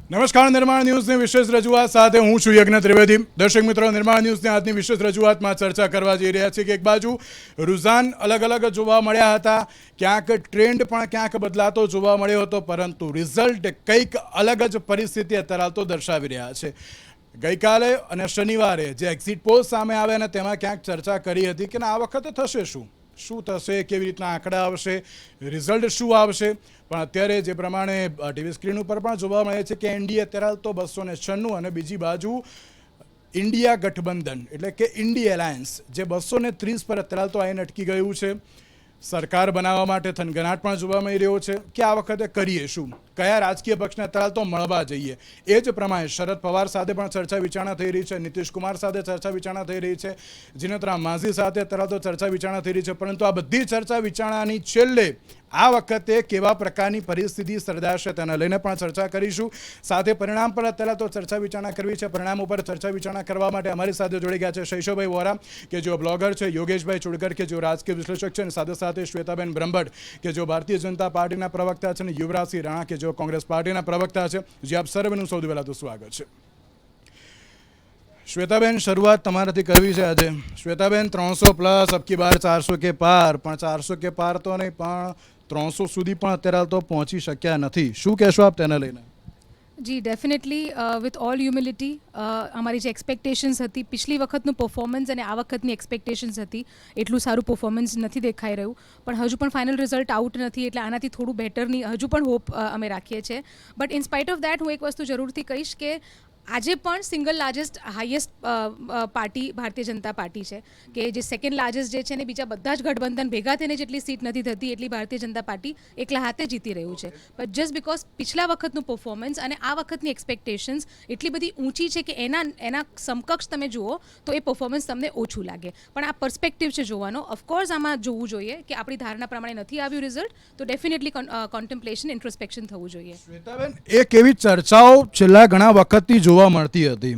નમસ્કાર, નિર્માણ ન્યૂઝની વિશેષ રજૂઆત સાથે હું છું યજ્ઞ ત્રિવેદી. દર્શક મિત્રો, નિર્માણ ન્યૂઝની આજની વિશેષ રજૂઆતમાં ચર્ચા કરવા જઈ રહ્યા છીએ કે એક બાજુ રુઝાન અલગ અલગ જોવા મળ્યા હતા, ક્યાંક ટ્રેન્ડ પણ ક્યાંક બદલાતો જોવા મળ્યો હતો, પરંતુ રિઝલ્ટ કંઈક અલગ જ પરિસ્થિતિ અત્યારે તો દર્શાવી રહ્યા છે. ગઈકાલે અને શનિવારે જે એક્ઝિટ પોલ સામે આવ્યા અને તેમાં ક્યાંક ચર્ચા કરી હતી કે આ વખતે થશે શું થશે, કેવી રીતના આંકડા આવશે, રિઝલ્ટ શું આવશે. પણ અત્યારે જે પ્રમાણે ટીવી સ્ક્રીન ઉપર પણ જોવા મળે છે કે એનડીએ અત્યારે તો 296 અને બીજી બાજુ ઇન્ડિયા ગઠબંધન એટલે કે ઇન્ડી એલાયન્સ જે 230 પર અત્યારે તો આવીને અટકી ગયું છે. સરકાર બનાવવા માટે થનગનાટ પણ જોવા મળી રહ્યો છે કે આ વખતે કરીએ શું, કયા રાજકીય પક્ષને અત્યારે તો મળવા જઈએ. એ જ પ્રમાણે શરદ પવાર સાથે પણ ચર્ચા વિચારણા થઈ રહી છે, નીતિશ કુમાર સાથે ચર્ચા વિચારણા થઈ રહી છે, જીનત રામ માંઝી સાથે અત્યારે તો ચર્ચા વિચારણા થઈ રહી છે. પરંતુ આ બધી ચર્ચા વિચારણાની છેલ્લે આ વખતે કેવા પ્રકારની પરિસ્થિતિ સર્જાશે તેને લઈને પણ ચર્ચા કરીશું. સાથે પરિણામ પર અત્યારે તો ચર્ચા વિચારણા કરવી છે. પરિણામ ઉપર ચર્ચા વિચારણા કરવા માટે અમારી સાથે જોડી ગયા છે શૈશવભાઈ વોરા કે જેઓ બ્લોગર છે, યોગેશભાઈ ચુડકર કે જેઓ રાજકીય વિશ્લેષક છે, અને સાથે સાથે શ્વેતાબેન બ્રહ્મભટ્ટ કે જેઓ ભારતીય જનતા પાર્ટીના પ્રવક્તા છે, અને યુવરાજસિંહ રાણા કે જેઓ કોંગ્રેસ પાર્ટીના પ્રવક્તા છે. જે આપ સર્વેનું સૌથી પહેલાં તો સ્વાગત છે. શ્વેતાબેન, શરૂઆત તમારાથી કરવી છે આજે. શ્વેતાબેન, 300+ અબકી બાર 400 કે પાર, પણ 400 કે પાર તો નહીં, પણ 300 સુધી પણ અત્યારે તો પહોંચી શક્યા નથી. શું કહેશો આપ તેને લઈને? જી ડેફિનેટલી વિથ ઓલ હ્યુમિલિટી અમારી જે એક્સપેક્ટેશન્સ હતી, પિછલી વખતનું પરફોર્મન્સ અને આ વખતની એક્સપેક્ટેશન્સ હતી એટલું સારું પરફોર્મન્સ નથી દેખાઈ રહ્યું. પણ હજુ પણ ફાઇનલ રિઝલ્ટ આઉટ નથી, એટલે આનાથી થોડું બેટરની હજુ પણ હોપ અમે રાખીએ છીએ. But in spite of that હું એક વસ્તુ જરૂરથી કહીશ કે આજે પણ single largest highest party Bharatiya Janata party છે, કે જે સેકન્ડ લાર્જેસ્ટ જે છે ને બીજા બધા જ ગઠબંધન ભેગા થઈને જેટલી સીટ નથી થતી એટલી ભારતીય જનતા પાર્ટી એકલા હાથે જીતી રહ્યું છે. બટ જસ્ટ બિકોઝ પિછલા વખતનું પરફોર્મન્સ અને આ વખતની એક્સપેક્ટેશન્સ એટલી બધી ઊંચી છે કે એના સમકક્ષ તમે જુઓ તો એ પરફોર્મન્સ તમને ઓછું લાગે. પણ આ પર્સપેક્ટિવ છે જોવાનો. ઓફકોર્સ આમાં જોવું જોઈએ કે આપણી ધારણા પ્રમાણે નથી આવ્યું રિઝલ્ટ, તો ડેફિનેટલી કોન્ટેમ્પ્લેશન, ઇન્ટ્રોસ્પેક્શન થવું જોઈએ. શ્વેતાબેન, એક એવી ચર્ચાઓ છેલ્લા ઘણા વખતથી જોવા મળતી હતી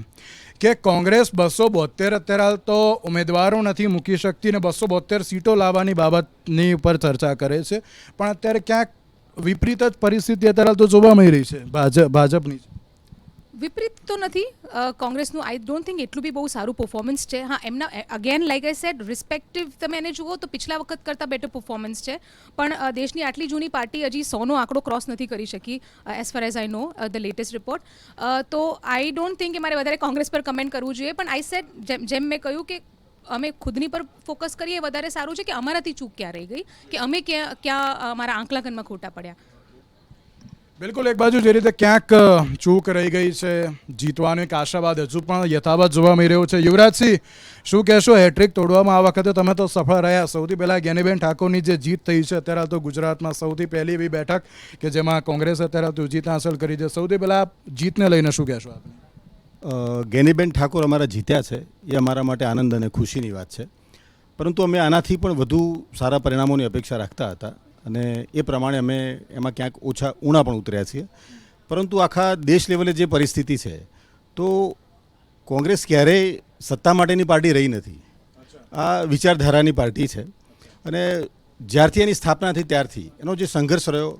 કે કોંગ્રેસ 272 અત્યારે તો ઉમેદવારો નથી મૂકી શકતી ને 272 સીટો લાવવાની બાબતની ઉપર ચર્ચા કરે છે. પણ અત્યારે ક્યાંક વિપરીત જ પરિસ્થિતિ અત્યારે તો જોવા મળી રહી છે ભાજપની. વિપરીત તો નથી. કોંગ્રેસનું આઈ ડોન્ટ થિંક એટલું બી બહુ સારું પરફોર્મન્સ છે. હા, એમના again like I said respective તમે એને જુઓ તો પિછલા વખત કરતાં બેટર પરફોર્મન્સ છે. પણ દેશની આટલી જૂની પાર્ટી હજી 100નો આંકડો ક્રોસ નથી કરી શકી as far as I know the latest report. તો આઈ ડોન્ટ થિંક કે મારે વધારે કોંગ્રેસ પર કમેન્ટ કરવું જોઈએ. પણ આઈ સેડ જેમ મેં કહ્યું કે અમે ખુદની પર ફોકસ કરીએ વધારે સારું છે કે અમારાથી ચૂક ક્યાં રહી ગઈ, કે અમે ક્યાં અમારા આંકલાકનમાં ખોટા પડ્યા. બિલકુલ, એક બાજુ જે રીતે ક્યાંક ચૂક રહી ગઈ છે, જીતવાનો એક આશાવાદ હજુ પણ યથાવત જોવા મળી રહ્યો છે. યુવરાજસિંહ, શું કહેશો? હેટ્રિક તોડવામાં આ વખતે તમે તો સફળ રહ્યા. સૌથી પહેલાં જ્ઞાનીબેન ઠાકોરની જે જીત થઈ છે અત્યારે તો ગુજરાતમાં સૌથી પહેલી એવી બેઠક કે જેમાં કોંગ્રેસ અત્યારે તો જીત હાંસલ કરી છે. સૌથી પહેલાં જીતને લઈને શું કહેશો આપને? જ્ઞાનીબેન ઠાકોર અમારા જીત્યા છે એ અમારા માટે આનંદ અને ખુશીની વાત છે. પરંતુ અમે આનાથી પણ વધુ સારા પરિણામોની અપેક્ષા રાખતા હતા અને એ પ્રમાણે અમે એમાં ક્યાંક ઓછા ઊણા પણ ઉતર્યા છીએ. પરંતુ આખા દેશ લેવલે જે પરિસ્થિતિ છે તો કોંગ્રેસ ક્યારેય સત્તા માટેની પાર્ટી રહી નથી. આ વિચારધારાની પાર્ટી છે અને જ્યારથી એની સ્થાપના થઈ ત્યારથી એનો જે સંઘર્ષ રહ્યો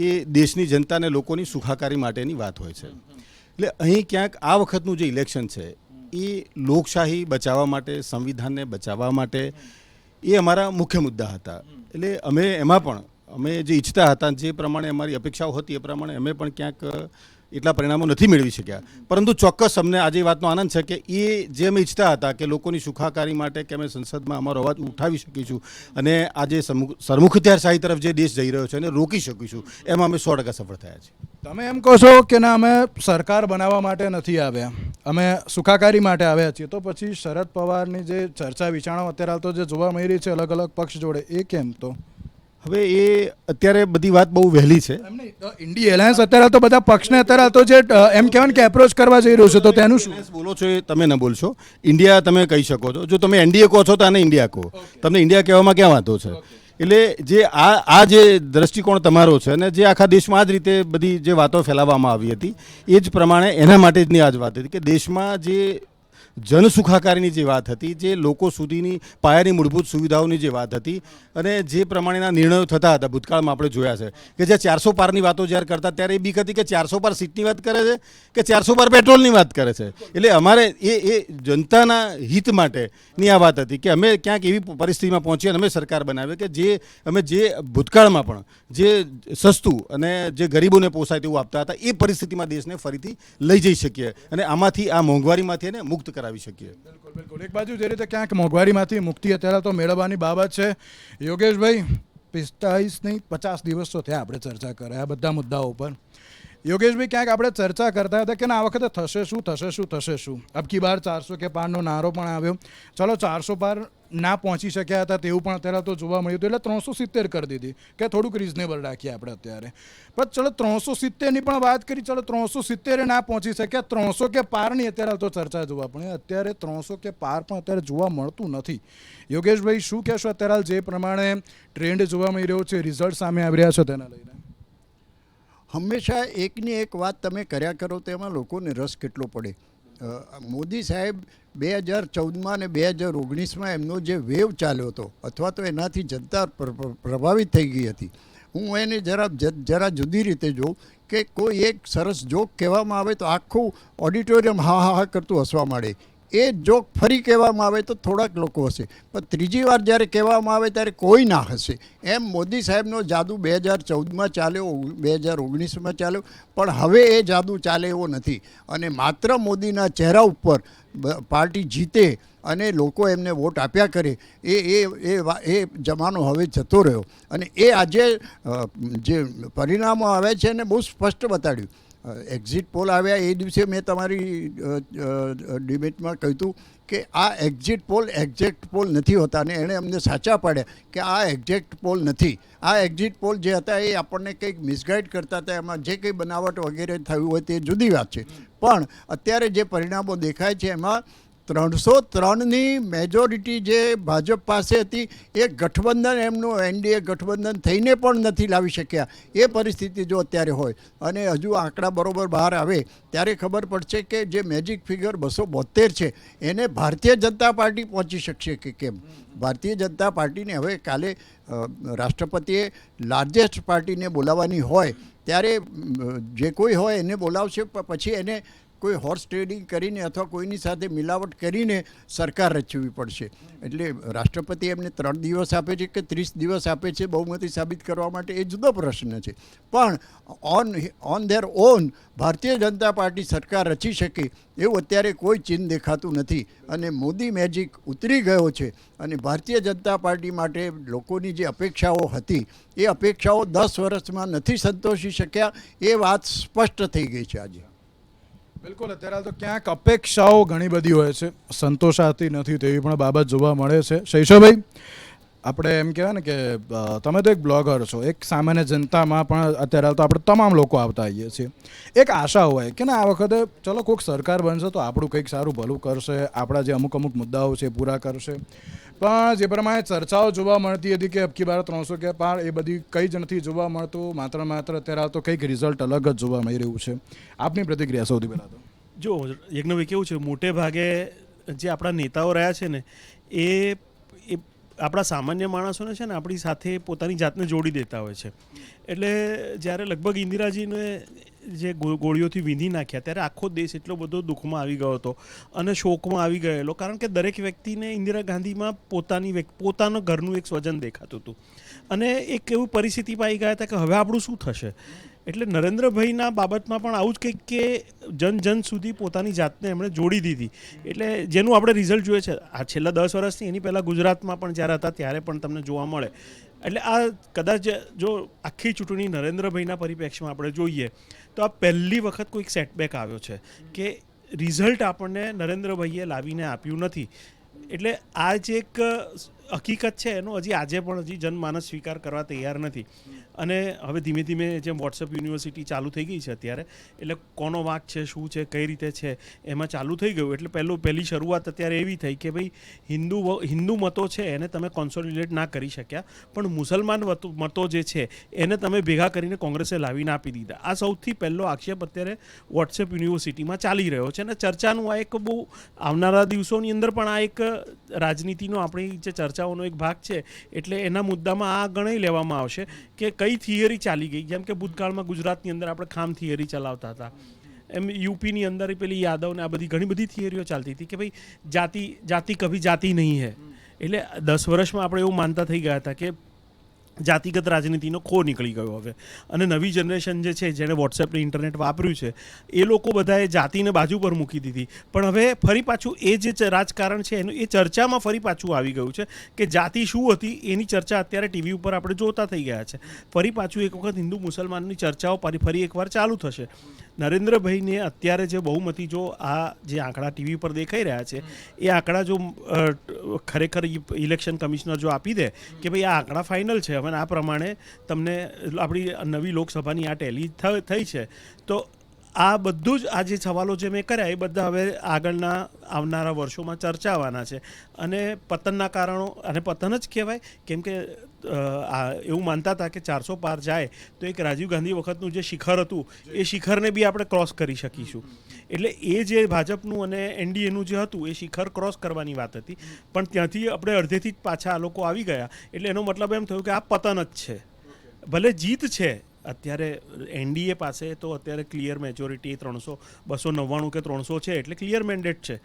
એ દેશની જનતા અને લોકોની સુખાકારી માટેની વાત હોય છે. એટલે અહીં ક્યાંક આ વખતનું જે ઇલેક્શન છે એ લોકશાહી બચાવવા માટે, સંવિધાનને બચાવવા માટે એ અમારા મુખ્ય મુદ્દા હતા. એટલે અમે એમાં પણ અમે જે ઈચ્છતા હતા, જે પ્રમાણે અમારી અપેક્ષાઓ હતી એ પ્રમાણે અમે પણ ક્યાંક એટલા પરિણામો નથી મેળવી શક્યા. પરંતુ ચોક્કસ અમને આજે એ વાતનો આનંદ છે કે એ જે અમે ઈચ્છતા હતા કે લોકોની સુખાકારી માટે કે અમે સંસદમાં અમારો અવાજ ઉઠાવી શકીશું અને આજે સરમુખત્યારશાહી તરફ જે દેશ જઈ રહ્યો છે એને રોકી શકીશું, એમાં અમે 100% સફળ થયા છીએ. તમે એમ કહો છો કે ના, અમે સરકાર બનાવવા માટે નથી આવ્યા, અમે સુખાકારી માટે આવ્યા છીએ. તો પછી શરદ પવારની જે ચર્ચા વિચારણા અત્યારે તો જે જોવા મળી રહી છે અલગ અલગ પક્ષ જોડે, એ કેમ? તો હવે એ અત્યારે બધી વાત બહુ વહેલી છે. ઇન્ડી એલાયન્સ અત્યારે તો બધા પક્ષને અત્યારે તો જે એમ કહેવાય કે એપ્રોચ કરવા જઈ રહ્યું છે, તો તેનું શું બોલો છો? એ તમે ન બોલશો. ઇન્ડિયા તમે કહી શકો છો. જો તમે એનડીએ કહો છો તો આને ઇન્ડિયા કહો. તમને ઇન્ડિયા કહેવામાં ક્યાં વાંધો છે? એટલે જે આ જે દ્રષ્ટિકોણ તમારો છે અને જે આખા દેશમાં આ જ રીતે બધી જે વાતો ફેલાવવામાં આવી હતી એ જ પ્રમાણે એના માટે જની આ જ વાત હતી કે દેશમાં જે જનસુખાકારીની જે વાત હતી, જે લોકો સુધીની પાયાની મૂળભૂત સુવિધાઓની જે વાત હતી અને જે પ્રમાણેના નિર્ણયો થતા હતા ભૂતકાળમાં આપણે જોયા છે કે જે 400 પારની વાતો જ્યારે કરતા ત્યારે એ બીક હતી કે 400 પાર સીટની વાત કરે છે કે 400 પાર પેટ્રોલની વાત કરે છે. એટલે અમારે એ જનતાના હિત માટેની આ વાત હતી કે અમે ક્યાંક એવી પરિસ્થિતિમાં પહોંચીએ અને અમે સરકાર બનાવીએ કે જે ભૂતકાળમાં પણ જે સસ્તું અને જે ગરીબોને પોસાય તેવું આપતા હતા એ પરિસ્થિતિમાં દેશને ફરીથી લઈ જઈ શકીએ અને આમાંથી આ મોંઘવારીમાંથી એને મુક્ત કરાવી શકીએ. બિલકુલ બિલકુલ. એક બાજુ જે રીતે ક્યાંક મોંઘવારીમાંથી મુક્તિ અત્યારે તો મેળવવાની બાબત છે. યોગેશભાઈ, 45 નહીં 50 દિવસ તો થયા આપણે ચર્ચા કરે આ બધા મુદ્દાઓ ઉપર. યોગેશભાઈ, ક્યાંક આપણે ચર્ચા કરતા હતા કે આ વખતે થશે શું. અબકી બાર 400 કે પારનો નારો પણ આવ્યો. ચલો 400 પાર ના પહોંચી શક્યા હતા તેવું પણ અત્યારે તો જોવા મળ્યું હતું, એટલે 370 કરી દીધી કે થોડુંક રિઝનેબલ રાખીએ આપણે અત્યારે. પણ ચલો 370ની પણ વાત કરી, ચલો 370 ના પહોંચી શક્યા, 300 કે પારની અત્યારે તો ચર્ચા જોવા પણ અત્યારે 300 કે પાર પણ અત્યારે જોવા મળતું નથી. યોગેશભાઈ, શું કહેશો અત્યારે જે પ્રમાણે ટ્રેન્ડ જોવા મળી રહ્યો છે, રિઝલ્ટ સામે આવી રહ્યા છે તેના લઈને? હંમેશા એકની એક વાત તમે કર્યા કરો તો એમાં લોકોને રસ કેટલો પડે. મોદી સાહેબ 2014માં અને 2019માં એમનો જે વેવ ચાલ્યો હતો અથવા તો એનાથી જનતા પ્રભાવિત થઈ ગઈ હતી. હું એને જરા જુદી રીતે જોઉં કે કોઈ એક સરસ જોક કહેવામાં આવે તો આખું ઓડિટોરિયમ હા કરતું હસવા માંડે. એ જોક ફરી કહેવામાં આવે તો થોડાક લોકો હશે, પણ ત્રીજી વાર જ્યારે કહેવામાં આવે ત્યારે કોઈ ના હશે. એમ મોદી સાહેબનો જાદુ 2014માં ચાલ્યો, 2019માં ચાલ્યો, પણ હવે એ જાદુ ચાલે એવો નથી. અને માત્ર મોદીના ચહેરા ઉપર પાર્ટી જીતે અને લોકો એમને વોટ આપ્યા કરે એ જમાનો હવે જતો રહ્યો. અને એ આજે જે પરિણામો આવ્યા છે એને બહુ સ્પષ્ટ બતાડ્યું. એક્ઝિટ પોલ આવ્યા એ દિવસે મેં તમારી ડિબેટમાં કહ્યું હતું કે આ એક્ઝિટ પોલ એક્ઝેક્ટ પોલ નથી હોતા, અને એણે અમને સાચા પાડ્યા કે આ એક્ઝેક્ટ પોલ નથી. આ એક્ઝિટ પોલ જે હતા એ આપણને કંઈક મિસગાઈડ કરતા હતા, એમાં જે કંઈ બનાવટ વગેરે થયું હોય તે જુદી વાત છે. પણ અત્યારે જે પરિણામો દેખાય છે એમાં 303ની મેજોરિટી જે ભાજપ પાસે હતી એ ગઠબંધન એમનું એનડીએ ગઠબંધન થઈને પણ નથી લાવી શક્યા. એ પરિસ્થિતિ જો અત્યારે હોય અને હજુ આંકડા બરોબર બહાર આવે ત્યારે ખબર પડશે કે જે મેજિક ફિગર 272 છે એને ભારતીય જનતા પાર્ટી પહોંચી શકશે કે કેમ. ભારતીય જનતા પાર્ટીને હવે કાલે રાષ્ટ્રપતિએ લાર્જેસ્ટ પાર્ટીને બોલાવવાની હોય ત્યારે જે કોઈ હોય એને બોલાવશે, પછી એને કોઈ હોર્સ ટ્રેડિંગ કરીને અથવા કોઈની સાથે મિલાવટ કરીને સરકાર રચવી પડશે. એટલે રાષ્ટ્રપતિ એમને 3 દિવસ આપે છે કે 30 દિવસ આપે છે બહુમતી સાબિત કરવા માટે એ જુદો પ્રશ્ન છે. પણ on there on Bharatiya Janata party સરકાર રચી શકે એવું અત્યારે કોઈ ચિહ્ન દેખાતું નથી. અને મોદી મેજિક ઉતરી ગયો છે અને ભારતીય જનતા પાર્ટી માટે લોકોની જે અપેક્ષાઓ હતી એ અપેક્ષાઓ 10 વર્ષમાં નથી સંતોષી શક્યા. એ વાત સ્પષ્ટ થઈ ગઈ છે આજે. બિલકુલ. અત્યારે તો ક્યાંક અપેક્ષાઓ ઘણી બધી હોય છે, સંતોષાતી નથી તેવી પણ બાબત જોવા મળે છે. શૈશવભાઈ, આપણે એમ કહેવાય ને કે તમે તો એક બ્લોગર છો, એક સામાન્ય જનતામાં પણ અત્યારે તો આપણે તમામ લોકો આવતા આવીએ છીએ. એક આશા હોય કે ને આ વખતે ચલો કોઈક સરકાર બનશે તો આપણું કંઈક સારું ભલું કરશે, આપણા જે અમુક મુદ્દાઓ છે પૂરા કરશે. પણ જે પ્રમાણે ચર્ચાઓ જોવા મળતી હતી કે અબકી બાર 300 કે પાર, એ બધી કંઈ જ નથી જોવા મળતું. માત્ર અત્યારે તો કંઈક રિઝલ્ટ અલગ જ જોવા મળી રહ્યું છે. આપની પ્રતિક્રિયા સૌથી પહેલાં તો? જો યજ્ઞભાઈ, કેવું છે, મોટે ભાગે જે આપણા નેતાઓ રહ્યા છે ને એ આપણા સામાન્ય માણસોને છે ને આપણી સાથે પોતાની જાતને જોડી દેતા હોય છે. એટલે જ્યારે લગભગ ઇન્દિરાજીને જે ગોળીઓથી વીંધી નાખ્યા ત્યારે આખો દેશ એટલો બધો દુઃખમાં આવી ગયો હતો અને શોકમાં આવી ગયેલો, કારણ કે દરેક વ્યક્તિને ઇન્દિરા ગાંધીમાં પોતાનું ઘરનું એક સ્વજન દેખાતું હતું. અને એક એવી પરિસ્થિતિમાં આવી ગયા હતા કે હવે આપણું શું થશે. એટલે નરેન્દ્રભાઈના બાબતમાં પણ આવું જ કંઈક કે જન સુધી પોતાની જાતને એમણે જોડી દીધી. એટલે જેનું આપણે રિઝલ્ટ જોઈએ છે આ છેલ્લા 10 વર્ષથી, એની પહેલાં ગુજરાતમાં પણ જ્યારે હતા ત્યારે પણ તમને જોવા મળે. એટલે આ કદાચ જો આખી ચૂંટણી નરેન્દ્રભાઈના પરિપ્રેક્ષ્યમાં આપણે જોઈએ તો આ પહેલી વખત કોઈક સેટબેક આવ્યો છે કે રિઝલ્ટ આપણને નરેન્દ્રભાઈએ લાવીને આપ્યું નથી. એટલે આ જે એક હકીકત છે એનો હજી આજે પણ જનમાનસ સ્વીકાર કરવા તૈયાર નથી. અને હવે ધીમે ધીમે જેમ વોટ્સઅપ યુનિવર્સિટી ચાલુ થઈ ગઈ છે અત્યારે, એટલે કોનો વાંક છે, શું છે, કઈ રીતે છે, એમાં ચાલુ થઈ ગયું. એટલે પહેલી શરૂઆત અત્યારે એવી થઈ કે ભાઈ હિન્દુ મતો છે એને તમે કોન્સોલિડેટ ના કરી શક્યા, પણ મુસલમાન મતો જે છે એને તમે ભેગા કરીને કોંગ્રેસે લાવીને આપી દીધા. આ સૌથી પહેલો આક્ષેપ અત્યારે વોટ્સએપ યુનિવર્સિટીમાં ચાલી રહ્યો છે, અને ચર્ચાનું આ એક બહુ આવનારા દિવસોની અંદર પણ આ એક રાજનીતિનો આપણી જે ચર્ચાઓનો એક ભાગ છે. એટલે એના મુદ્દામાં આ ગણાઈ લેવામાં આવશે કે કઈ થિયરી ચાલી ગઈ. જેમ કે ભૂતકાળમાં ગુજરાતની અંદર આપણે ખામ થિયરી ચલાવતા હતા, એમ યુપીની અંદર પેલી યાદવ ને આ બધી ઘણી બધી થિયરીઓ ચાલતી હતી કે ભાઈ જાતિ કભી જાતિ નહીં હૈ. એટલે 10 વર્ષમાં આપણે એવું માનતા થઈ ગયા હતા કે જાતિગત રાજનીતિનો ખો નીકળી ગયો હવે. અને નવી જનરેશન જે છે જેણે વોટ્સએપ ને ઇન્ટરનેટ વાપર્યું છે એ લોકો બધાએ જાતિને બાજુ પર મૂકી દીધી. પણ હવે ફરી પાછું એ જે રાજકારણ છે એનું એ ચર્ચામાં ફરી પાછું આવી ગયું છે કે જાતિ શું હતી એની ચર્ચા અત્યારે ટીવી ઉપર આપણે જોતા થઈ ગયા છે. ફરી પાછું એક વખત હિન્દુ મુસલમાનની ચર્ચાઓ ફરી એકવાર ચાલુ થશે. નરેન્દ્રભાઈને અત્યારે જે બહુમતી જો આ જે આંકડા ટીવી પર દેખાઈ રહ્યા છે એ આંકડા જો ખરેખર ઇલેક્શન કમિશનર જો આપી દે કે ભાઈ આ આંકડા ફાઇનલ છે, હવે આ પ્રમાણે તમને આપણી નવી લોકસભાની આ ટેલી થઈ છે, તો આ બધું જ આ જે સવાલો જે મેં કર્યા એ બધા હવે આગળના આવનારા વર્ષોમાં ચર્ચાવાના છે. અને પતનના કારણો, અને પતન જ કહેવાય કેમ કે એવું માનતા હતા કે 400 પાર જાય તો એક રાજીવ ગાંધી વખતનું જે શિખર હતું એ શિખરને બી આપણે ક્રોસ કરી શકીશું. એટલે એ જે ભાજપનું અને એનડીએનું જે હતું એ શિખર ક્રોસ કરવાની વાત હતી, પણ ત્યાંથી આપણે અડધેથી જ પાછા આ લોકો આવી ગયા. એટલે એનો મતલબ એમ થયું કે આ પતન જ છે. ભલે જીત છે અત્યારે એનડીએ પાસે તો અત્યારે ક્લિયર મેજોરિટી 299 કે 300 છે, એટલે ક્લિયર મેન્ડેટ છે.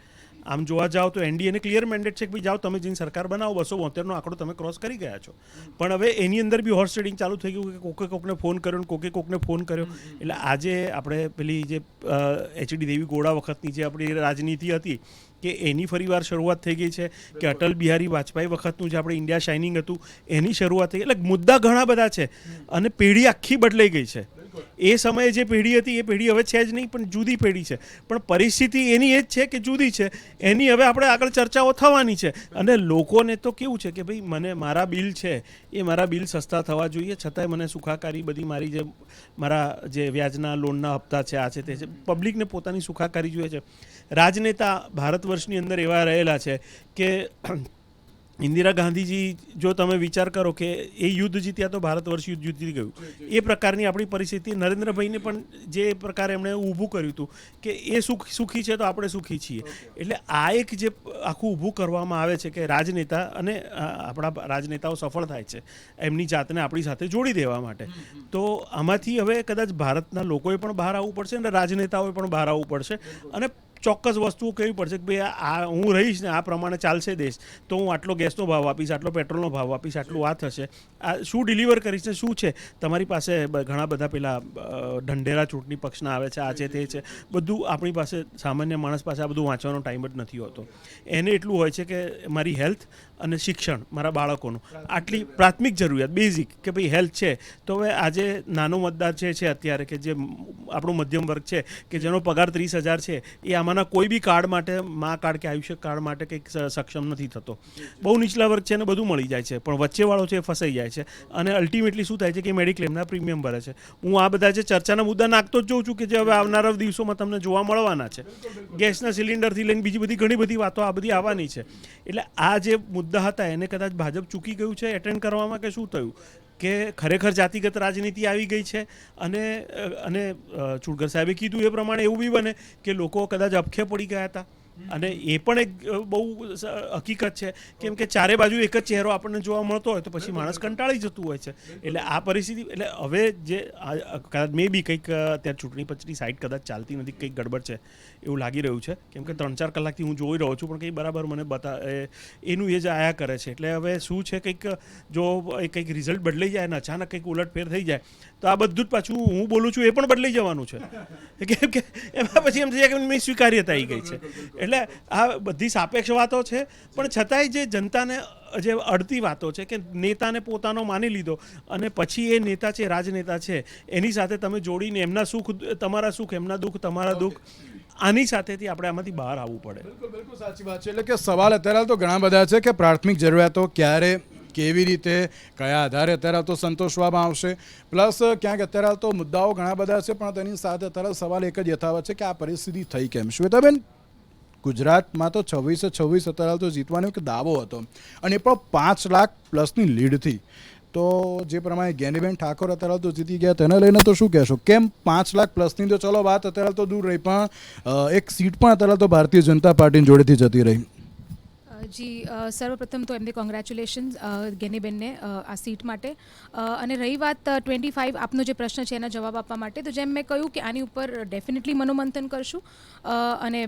આમ જોવા જાઓ તો એનડીએને ક્લિયર મેન્ડેટ છે કે ભાઈ જાઓ તમે જઈને સરકાર બનાવો, 272નો આંકડો તમે ક્રોસ કરી ગયા છો. પણ હવે એની અંદર બી હોર્સ ટ્રેડિંગ ચાલુ થઈ ગયું કે કોકને ફોન કર્યો ને કોકને ફોન કર્યો. એટલે આજે આપણે પેલી જે એચડી દેવી ગોળા વખતની જે આપણી રાજનીતિ હતી કે એની ફરીવાર શરૂઆત થઈ ગઈ છે, કે અટલ બિહારી વાજપેયી વખતનું જે આપણે ઇન્ડિયા શાઇનિંગ હતું એની શરૂઆત થઈ ગઈ. એટલે મુદ્દા ઘણા બધા છે અને પેઢી આખી બદલાઈ ગઈ છે. એ સમયે જે પેઢી હતી એ પેઢી હવે છે જ નહીં, પણ જુદી પેઢી છે. પણ પરિસ્થિતિ એની એ જ છે કે જુદી છે, એની હવે આપણે આગળ ચર્ચાઓ થવાની છે. અને લોકોને તો કેવું છે કે ભાઈ મારા બિલ છે એ મારા બિલ સસ્તા થવા જોઈએ, છતાંય મને સુખાકારી બધી મારા જે વ્યાજના લોનના હપ્તા છે આ છે તે છે, પબ્લિકને પોતાની સુખાકારી જોઈએ છે. રાજનેતા ભારત વર્ષની અંદર એવા રહેલા છે કે ઇન્દિરા ગાંધીજી, જો તમે વિચાર કરો કે એ યુદ્ધ જીત્યા તો ભારત વર્ષ યુદ્ધ જીતી ગયું, એ પ્રકારની આપણી પરિસ્થિતિ. નરેન્દ્રભાઈને પણ જે પ્રકારે એમણે ઊભું કર્યું હતું કે એ સુખી છે તો આપણે સુખી છીએ. એટલે આ એક જે આખું ઊભું કરવામાં આવે છે કે રાજનેતા, અને આપણા રાજનેતાઓ સફળ થાય છે એમની જાતને આપણી સાથે જોડી દેવા માટે. તો આમાંથી હવે કદાચ ભારતના લોકોએ પણ બહાર આવવું પડશે અને રાજનેતાઓએ પણ બહાર આવવું પડશે, અને ચોક્કસ વસ્તુઓ કહેવી પડશે કે ભાઈ આ હું રહીશ ને આ પ્રમાણે ચાલશે દેશ, તો હું આટલો ગેસનો ભાવ આપીશ, આટલો પેટ્રોલનો ભાવ આપીશ, આટલું આ થશે, આ શું ડિલિવર કરીશ ને શું છે. તમારી પાસે ઘણા બધા પેલા ઢંઢેરા ચૂંટણી પક્ષના આવે છે, આ છે તે છે, બધું આપણી પાસે સામાન્ય માણસ પાસે આ બધું વાંચવાનો ટાઈમ જ નથી હોતો. એને એટલું હોય છે કે મારી હેલ્થ અને શિક્ષણ, મારા બાળકોનું આટલી પ્રાથમિક જરૂરિયાત બેઝિક, કે ભાઈ હેલ્થ છે તો હવે આજે નાનો મતદાર છે અત્યારે કે જે આપણું મધ્યમ વર્ગ છે કે જેનો પગાર 30,000 છે, એ આમાંના કોઈ બી કાર્ડ માટે, મા કાર્ડ કે આયુષ્ય કાર્ડ માટે કંઈક સક્ષમ નથી થતો. બહુ નીચલા વર્ગ છે ને બધું મળી જાય છે, પણ વચ્ચેવાળો છે એ ફસાઈ જાય છે. અને અલ્ટિમેટલી શું થાય છે કે મેડિક્લેમના પ્રીમિયમ ભરે છે. હું આ બધા જે ચર્ચાના મુદ્દા નાખતો જ જોઉં છું કે જે હવે આવનારા દિવસોમાં તમને જોવા મળવાના છે. ગેસના સિલિન્ડરથી લઈને બીજી બધી ઘણી બધી વાતો આ બધી આવવાની છે. એટલે આ જે મુદ્દા હતા એને કદાચ ભાજપ ચૂકી ગયું છે એટેન્ડ કરવામાં, કે શું થયું કે ખરેખર જાતિગત રાજનીતિ આવી ગઈ છે. અને ચુડગર સાહેબે કીધું એ પ્રમાણે એવું બી બને કે લોકો કદાચ અપખે પડી ગયા હતા, અને એ પણ એક બહુ હકીકત છે, કેમ કે ચારે બાજુ એક જ ચહેરો આપણને જોવા મળતો હોય તો પછી માણસ કંટાળી જતું હોય છે. એટલે આ પરિસ્થિતિ, એટલે હવે જે કદાચ મે બી કંઈક અત્યારે ચૂંટણી પંચની સાઇટ કદાચ ચાલતી નથી, કંઈક ગડબડ છે એવું લાગી રહ્યું છે, કેમ કે 3-4 કલાકથી હું જોઈ રહ્યો છું પણ કંઈ બરાબર મને એનું એ જ આયા કરે છે. એટલે હવે શું છે, કંઈક જો કંઈક રિઝલ્ટ બદલાઈ જાય ને અચાનક કંઈક ઉલટફેર થઈ જાય તો આ બધું જ પાછું હું બોલું છું એ પણ બદલાઈ જવાનું છે, કેમ કે એમાં પછી એમ થઈ જાય કે મેં સ્વીકાર્યતા આવી ગઈ છે. એટલે આ બધી સાપેક્ષ વાતો છે, પણ છતાંય જે જનતાને જે અડતી વાતો છે કે નેતાને પોતાનો માની લીધો અને પછી એ નેતા છે, રાજનેતા છે, એની સાથે તમે જોડીને એમના સુખ તમારા સુખ, એમના દુઃખ તમારા દુઃખ, આની સાથેથી આપણે આમાંથી બહાર આવવું પડે. બિલકુલ સાચી વાત છે. એટલે કે સવાલ અત્યારે તો ઘણા બધા છે કે પ્રાથમિક જરૂરિયાતો કેવી રીતે કયા આધારે અત્યારે તો સંતોષવામાં આવશે, પ્લસ ક્યાંક અત્યારે તો મુદ્દાઓ ઘણા બધા છે, પણ તેની સાથે અત્યારે સવાલ એક જ યથાવત છે કે આ પરિસ્થિતિ થઈ કેમ. શ્વેતાબેન, ગુજરાતમાં તો 26 અત્યારે તો જીતવાનો એક દાવો હતો, અને એ પણ 5 લાખ પ્લસની લીડથી. તો જે પ્રમાણે જ્ઞાનીબેન ઠાકોર અત્યારે તો જીતી ગયા, તેને લઈને તો શું કહેશો? કેમ 5 લાખ પ્લસની? તો ચલો વાત અત્યારે તો દૂર રહી, પણ એક સીટ પણ અત્યારે તો ભારતીય જનતા પાર્ટીની જોડેથી જતી રહી. જી, સર્વપ્રથમ તો એમને કોંગ્રેચ્યુલેશન્સ ગેનીબેનને આ સીટ માટે. અને રહી વાત 25, આપનો જે પ્રશ્ન છે એના જવાબ આપવા માટે, તો જેમ મેં કહ્યું કે આની ઉપર ડેફિનેટલી મનોમંથન કરશું, અને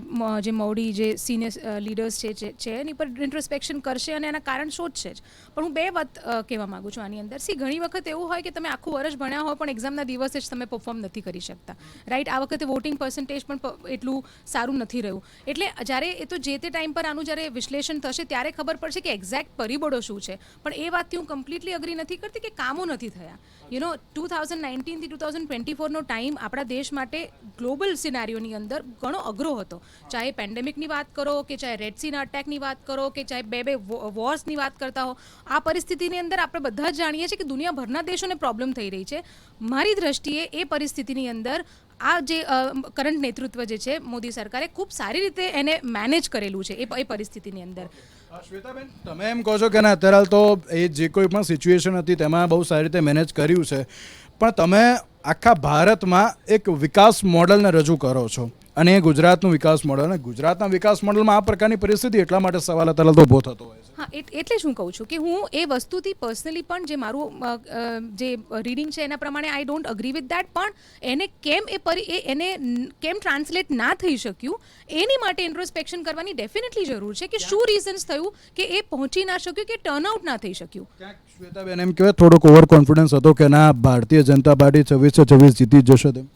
જે મોવડી જે સિનિયર લીડર્સ છે એની પર ઇન્ટ્રોસ્પેક્શન કરશે અને એના કારણ શોધશે જ. પણ હું બે વાત કહેવા માગું છું આની અંદર. ઘણી વખત એવું હોય કે તમે આખું વર્ષ ભણ્યા હોય પણ એક્ઝામના દિવસે જ તમે પરફોર્મ નથી કરી શકતા, રાઈટ? આ વખતે વોટિંગ પર્સન્ટેજ પણ એટલું સારું નથી રહ્યું, એટલે જ્યારે એ તો જે તે ટાઈમ પર આનું જ્યારે વિશ્લેષણ થશે ત્યારે ખબર પડશે કે એક્ઝેક્ટ પરિબળો શું છે. પણ એ વાતથી હું કમ્પ્લીટલી અગ્રી નથી કરતી કે કામો નથી થયા. 2019 થી 2024નો ટાઈમ આપણા દેશ માટે ગ્લોબલ સિનારીઓની અંદર ઘણો અઘરો હતો. ચાહે પેન્ડેમિકની વાત કરો, કે ચાહે રેડ સીના અટેકની વાત કરો, કે ચાહે બે વોર્સની વાત કરતા હો, આ પરિસ્થિતિની અંદર આપણે બધા જ જાણીએ છીએ કે દુનિયાભરના દેશોને પ્રોબ્લેમ થઈ રહી છે. મારી દ્રષ્ટિએ એ પરિસ્થિતિની અંદર આ જે કરંટ નેતૃત્વ જે છે મોદી સરકારે ખૂબ સારી રીતે એને મેનેજ કરેલું છે એ પરિસ્થિતિની અંદર. શ્વેતાબેન, તમે એમ કહો છો કે ના અત્યારે તો એ જે કોઈ પણ સિચ્યુએશન હતી તેમાં બહુ સારી રીતે મેનેજ કર્યું છે, પણ તમે આખા ભારતમાં એક વિકાસ મોડલને રજૂ કરો છો, અને એ ગુજરાતનું વિકાસ મોડલ, અને ગુજરાતના વિકાસ મોડલમાં આ પ્રકારની પરિસ્થિતિ એટલા માટે સવાલ અત્યારે તો ઊભો થતો હોય છે. હા, એટલે જ હું કહું છું કે હું એ વસ્તુથી પર્સનલી પણ જે મારું જે રીડિંગ છે એના પ્રમાણે I don't agree with that, પણ એને કેમ એને કેમ ટ્રાન્સલેટ ના થઈ શક્યું એની માટે ઇન્ટ્રોસ્પેક્શન કરવાની ડેફિનેટલી જરૂર છે કે શું રીઝન્સ થયું કે એ પહોંચી ના શક્યું, કે ટર્નઆઉટ ના થઈ શક્યું. શ્વેતાબેન, એમ કહેવાય થોડોક ઓવર કોન્ફિડન્સ હતો કે ના ભારતીય જનતા પાર્ટી 26 જીતી જ જશે તેમ?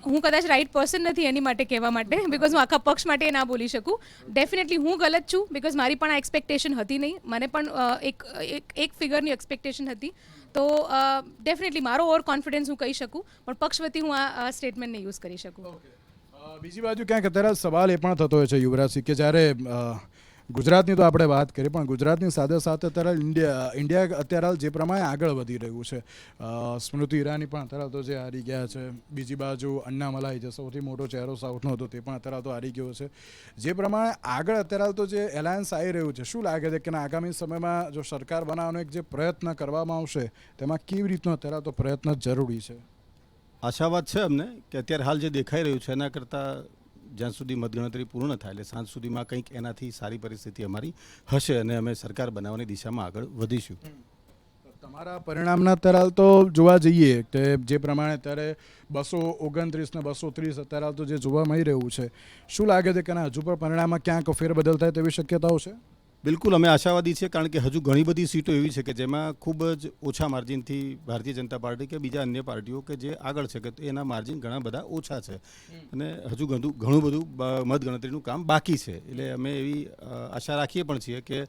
હું કદાચ રાઈટ પર્સન નથી એની માટે કહેવા માટે, બિકોઝ હું આખા પક્ષ માટે ના બોલી શકું. ડેફિનેટલી હું ગલત છું, બિકોઝ મારી પણ આ એક્સપેક્ટેશન હતી નહીં. મને પણ એક ફિગરની એક્સપેક્ટેશન હતી, તો ડેફિનેટલી મારો ઓવર કોન્ફિડન્સ હું કહી શકું, પણ પક્ષ વતી હું આ સ્ટેટમેન્ટને યુઝ કરી શકું. બીજી બાજુ ક્યાંક અત્યારે સવાલ એ પણ થતો હોય છે યુવરાજસિંહ, કે જ્યારે ગુજરાતની તો આપણે વાત કરી, પણ ગુજરાતની સાથે સાથે અત્યારે ઇન્ડિયા અત્યારે જે પ્રમાણે આગળ વધી રહ્યું છે, સ્મૃતિ ઈરાની પણ અત્યારે તો જે હારી ગયા છે, બીજી બાજુ અન્નામલાઈ જે સૌથી મોટો ચહેરો સાઉથનો હતો તે પણ અત્યારે તો હારી ગયો છે. જે પ્રમાણે આગળ અત્યારે તો જે એલાયન્સ આવી રહ્યું છે, શું લાગે છે કે આગામી સમયમાં જો સરકાર બનાવવાનો એક જે પ્રયત્ન કરવામાં આવશે તેમાં કેવી રીતનો અત્યારે તો પ્રયત્ન જરૂરી છે? આશાવાદ છે અમને કે અત્યારે હાલ જે દેખાઈ રહ્યું છે એના કરતાં જ્યાં સુધી મતગણતરી પૂર્ણ થાય એટલે સાંજ સુધીમાં કંઈક એનાથી સારી પરિસ્થિતિ અમારી હશે અને અમે સરકાર બનાવવાની દિશામાં આગળ વધીશું. તમારા પરિણામના અત્યારે તો જોવા જઈએ કે જે પ્રમાણે અત્યારે 229 ને 230 અત્યારે તો જે જોવા મળી રહ્યું છે, શું લાગે છે કે હજુ પણ પરિણામમાં ક્યાંક ફેરબદલ થાય તેવી શક્યતાઓ છે? બિલકુલ અમે આશાવાદી છીએ, કારણ કે હજુ ઘણી બધી સીટો એવી છે કે જેમાં ખૂબ જ ઓછા માર્જિનથી ભારતીય જનતા પાર્ટી કે બીજા અન્ય પાર્ટીઓ કે જે આગળ છે કે એના માર્જિન ઘણા બધા ઓછા છે, અને હજુ ઘણું બધું મતગણતરીનું કામ બાકી છે. એટલે અમે એવી આશા રાખીએ પણ છીએ કે,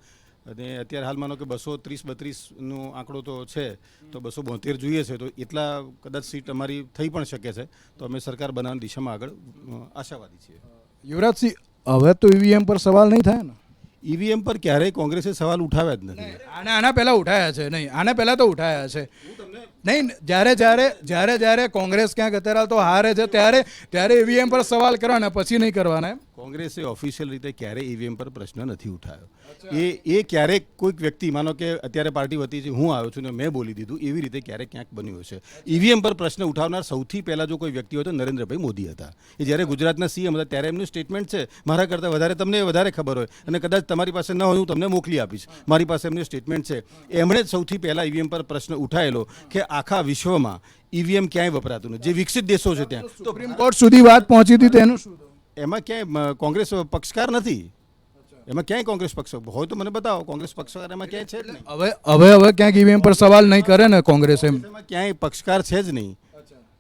અને અત્યારે હાલ માનો કે 230-32નો આંકડો તો છે, તો 272 જોઈએ છે, તો એટલા કદાચ સીટ અમારી થઈ પણ શકે છે, તો અમે સરકાર બનાવવાની દિશામાં આગળ આશાવાદી છીએ. યુવરાજસિંહ, હવે તો ઈવીએમ પર સવાલ નહીં થાય ને? ઈવીએમ પર ક્યારેય કોંગ્રેસે સવાલ ઉઠાવ્યા જ નથી. આના પહેલા ઉઠાયા છે? નહીં, આના પહેલા તો ઉઠાયા છે. નહીં, જ્યારે કોંગ્રેસ ક્યાંક અત્યારે તો હારે છે ત્યારે ઈવીએમ પર સવાલ કરવાના, પછી નહીં કરવાના એમ? કોંગ્રેસે ઓફિશિયલ રીતે ક્યારેય ઈવીએમ પર પ્રશ્ન નથી ઉઠાવ્યો. એ ક્યારેક કોઈક વ્યક્તિ, માનો કે અત્યારે પાર્ટી વતી હું આવ્યો છું ને મેં બોલી દીધું, એવી રીતે ક્યારેક ક્યાંક બન્યું હશે. ઈવીએમ પર પ્રશ્ન ઉઠાવનાર સૌથી પહેલાં જો કોઈ વ્યક્તિ હોય તો નરેન્દ્રભાઈ મોદી હતા. એ જ્યારે ગુજરાતના સીએમ હતા ત્યારે એમનું સ્ટેટમેન્ટ છે, મારા કરતાં વધારે તમને વધારે ખબર હોય, અને કદાચ તમારી પાસે ન હોય હું તમને મોકલી આપીશ, મારી પાસે એમનું સ્ટેટમેન્ટ છે. એમણે જ સૌથી પહેલાં ઈવીએમ પર પ્રશ્ન ઉઠાયેલો કે આખા વિશ્વમાં ઈવીએમ ક્યાંય વપરાતું નથી, જે વિકસિત દેશો છે ત્યાં. તો સુપ્રીમ કોર્ટ સુધી વાત પહોંચી હતી, તેનું શું? એમાં ક્યાંય કોંગ્રેસ પક્ષકાર નથી. એમાં ક્યાંય કોંગ્રેસ પક્ષ હોય તો મને બતાવો. કોંગ્રેસ પક્ષકાર એમાં ક્યાંય છે જ નહીં. હવે ક્યાંક ઈવીએમ પર સવાલ નહીં કરે ને કોંગ્રેસ? એમાં ક્યાંય પક્ષકાર છે જ નહીં.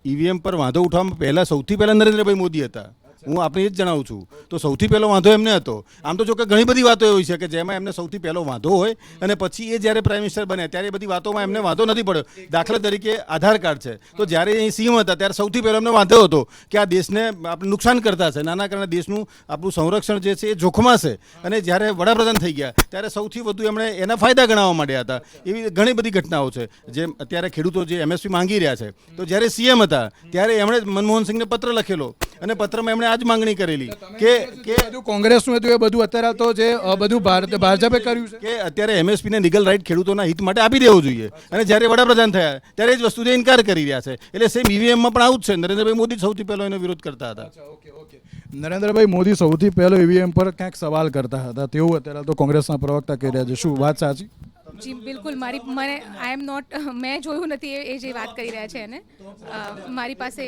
ઈવીએમ પર વાંધો ઉઠાવવામાં સૌથી પહેલા નરેન્દ્રભાઈ મોદી હતા, હું આપને એ જ જણાવું છું. તો સૌથી પહેલો વાંધો એમને હતો. આમ તો જો કે ઘણી બધી વાતો એવી છે કે જેમાં એમને સૌથી પહેલો વાંધો હોય અને પછી એ જ્યારે પ્રાઇમ મિનિસ્ટર બને ત્યારે એ બધી વાતોમાં એમને વાંધો નથી પડ્યો. દાખલા તરીકે આધાર કાર્ડ છે, તો જ્યારે એ સીએમ હતા ત્યારે સૌથી પહેલો એમને વાંધો હતો કે આ દેશને આપણે નુકસાન કરતા છે, નાના કારણે દેશનું આપણું સંરક્ષણ જે છે એ જોખમાં છે. અને જ્યારે વડાપ્રધાન થઈ ગયા ત્યારે સૌથી વધુ એમણે એના ફાયદા ગણાવવા માંડ્યા હતા. એવી ઘણી બધી ઘટનાઓ છે. જેમ અત્યારે ખેડૂતો જે MSP માંગી રહ્યા છે, તો જ્યારે સીએમ હતા ત્યારે એમણે મનમોહન સિંહને પત્ર લખેલો અને પત્રમાં એમણે આ જ માંગણી કરેલી કે બધું કોંગ્રેસનું હતું એ બધું અત્યારે તો જે બધું ભાજપે કર્યું છે કે અત્યારે MSP ને લીગલ રાઇટ ખેડૂતોના હિત માટે આપી દેવું જોઈએ. અને જ્યારે વડાપ્રધાન થયા ત્યારે જ વસ્તુને ઇનકાર કરી રહ્યા છે. એટલે સેમ EVMમાં પણ આવું જ છે. નરેન્દ્રભાઈ મોદી સૌથી પહેલો એનો વિરોધ કરતા હતા. નરેન્દ્રભાઈ મોદી સૌથી પહેલો EVM પર ક્યાંક સવાલ કરતા હતા તેવું અત્યારે તો કોંગ્રેસના પ્રવક્તા કહી રહ્યા છે. શું વાત સાચી? જી બિલકુલ. મને આઈ એમ નોટ, મેં જોયું નથી એ જે વાત કરી રહ્યા છે એને, મારી પાસે